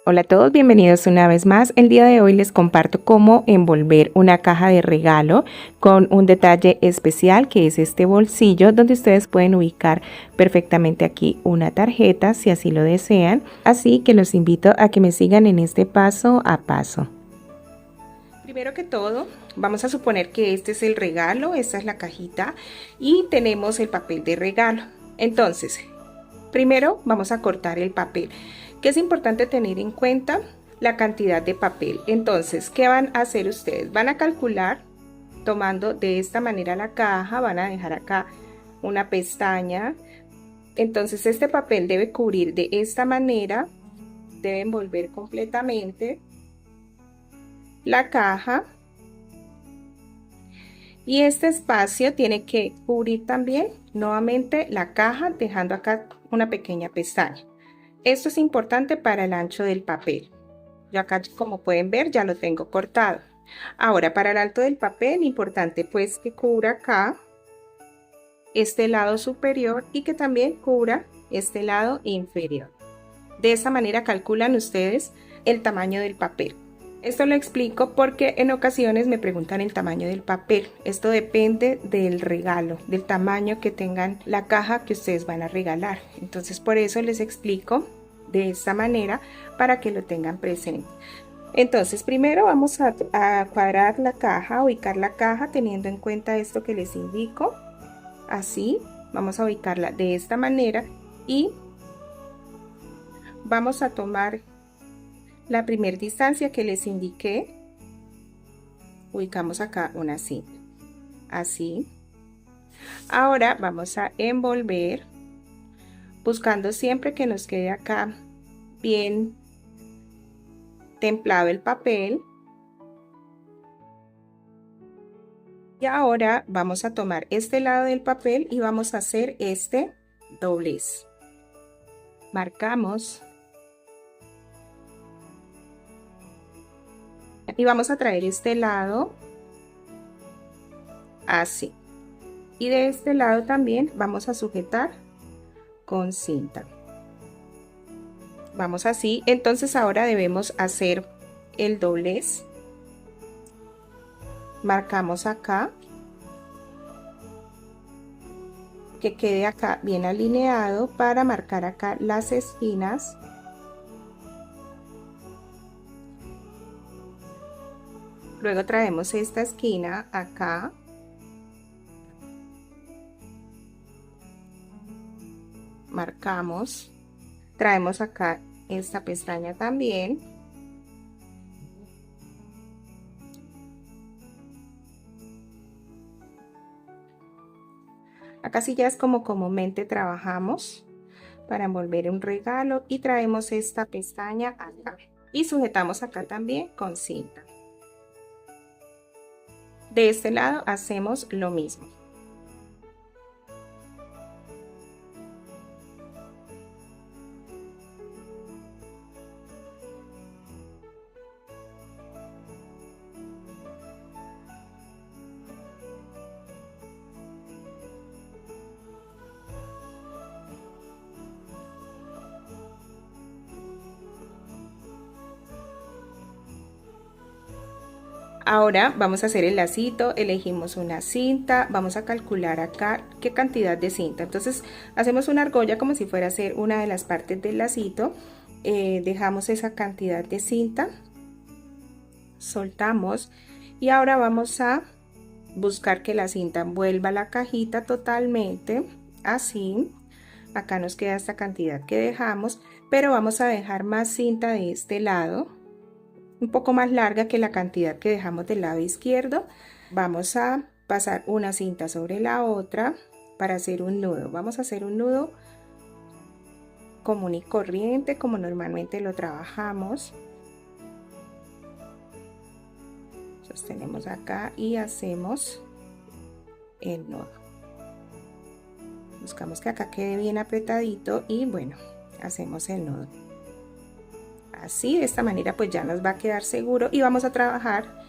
Hola a todos, bienvenidos una vez más. El día de hoy les comparto cómo envolver una caja de regalo con un detalle especial que es este bolsillo donde ustedes pueden ubicar perfectamente aquí una tarjeta si así lo desean. Así que los invito a que me sigan en este paso a paso. Primero que todo, vamos a suponer que este es el regalo, esta es la cajita y tenemos el papel de regalo. Entonces, primero vamos a cortar el papel, que es importante tener en cuenta la cantidad de papel. Entonces, ¿qué van a hacer ustedes? Van a calcular tomando de esta manera la caja, van a dejar acá una pestaña. Entonces, este papel debe cubrir de esta manera, debe envolver completamente la caja. Y este espacio tiene que cubrir también nuevamente la caja, dejando acá una pequeña pestaña. Esto es importante para el ancho del papel. Yo acá, como pueden ver, ya lo tengo cortado. Ahora, para el alto del papel, importante pues que cubra acá este lado superior y que también cubra este lado inferior. De esa manera calculan ustedes el tamaño del papel. Esto lo explico porque en ocasiones me preguntan el tamaño del papel. Esto depende del regalo, del tamaño que tengan la caja que ustedes van a regalar. Entonces por eso les explico de esta manera para que lo tengan presente. Entonces primero vamos a cuadrar la caja, ubicar la caja teniendo en cuenta esto que les indico. Así vamos a ubicarla de esta manera y vamos a tomar la primera distancia que les indiqué. Ubicamos acá una cinta, así. Ahora vamos a envolver, buscando siempre que nos quede acá bien templado el papel. Y ahora vamos a tomar este lado del papel y vamos a hacer este doblez. Marcamos. Y vamos a traer este lado así. Y de este lado también vamos a sujetar con cinta. Vamos así. Entonces ahora debemos hacer el doblez. Marcamos acá. Que quede acá bien alineado para marcar acá las esquinas. Luego traemos esta esquina acá. Marcamos. Traemos acá esta pestaña también. Acá sí ya es como comúnmente trabajamos para envolver un regalo y traemos esta pestaña acá y sujetamos acá también con cinta. De este lado hacemos lo mismo. Ahora vamos a hacer el lacito, elegimos una cinta, vamos a calcular acá qué cantidad de cinta. Entonces hacemos una argolla como si fuera a ser una de las partes del lacito, dejamos esa cantidad de cinta, soltamos y ahora vamos a buscar que la cinta envuelva la cajita totalmente, así. Acá nos queda esta cantidad que dejamos, pero vamos a dejar más cinta de este lado, un poco más larga que la cantidad que dejamos del lado izquierdo. Vamos a pasar una cinta sobre la otra para hacer un nudo. Vamos a hacer un nudo común y corriente como normalmente lo trabajamos. Sostenemos acá y hacemos el nudo. Buscamos que acá quede bien apretadito y bueno, hacemos el nudo. Así, de esta manera pues ya nos va a quedar seguro y vamos a trabajar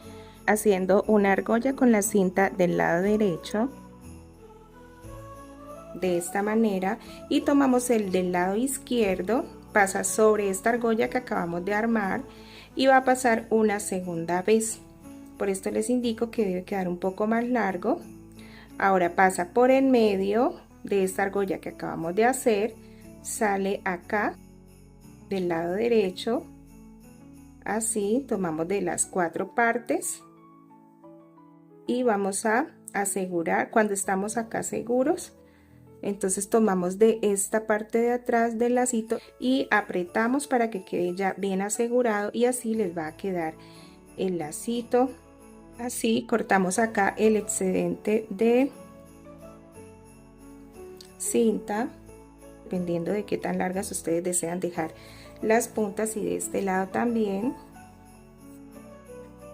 haciendo una argolla con la cinta del lado derecho de esta manera y tomamos el del lado izquierdo pasa sobre esta argolla que acabamos de armar y va a pasar una segunda vez. Por esto les indico que debe quedar un poco más largo. Ahora pasa por en medio de esta argolla que acabamos de hacer, sale acá del lado derecho, así tomamos de las 4 partes y vamos a asegurar. Cuando estamos acá seguros, entonces tomamos de esta parte de atrás del lacito y apretamos para que quede ya bien asegurado, y así les va a quedar el lacito. Así cortamos acá el excedente de cinta, dependiendo de qué tan largas ustedes desean dejar las puntas, y de este lado también,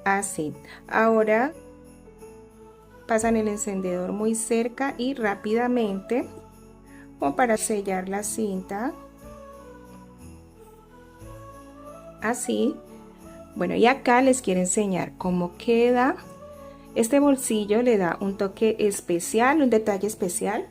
así. Ahora pasan el encendedor muy cerca y rápidamente, como para sellar la cinta, así. Bueno, y acá les quiero enseñar cómo queda. Este bolsillo le da un toque especial, un detalle especial.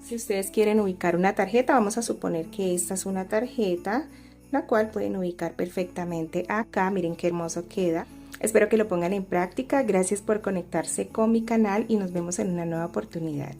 Si ustedes quieren ubicar una tarjeta, vamos a suponer que esta es una tarjeta, la cual pueden ubicar perfectamente acá. Miren qué hermoso queda. Espero que lo pongan en práctica. Gracias por conectarse con mi canal y nos vemos en una nueva oportunidad.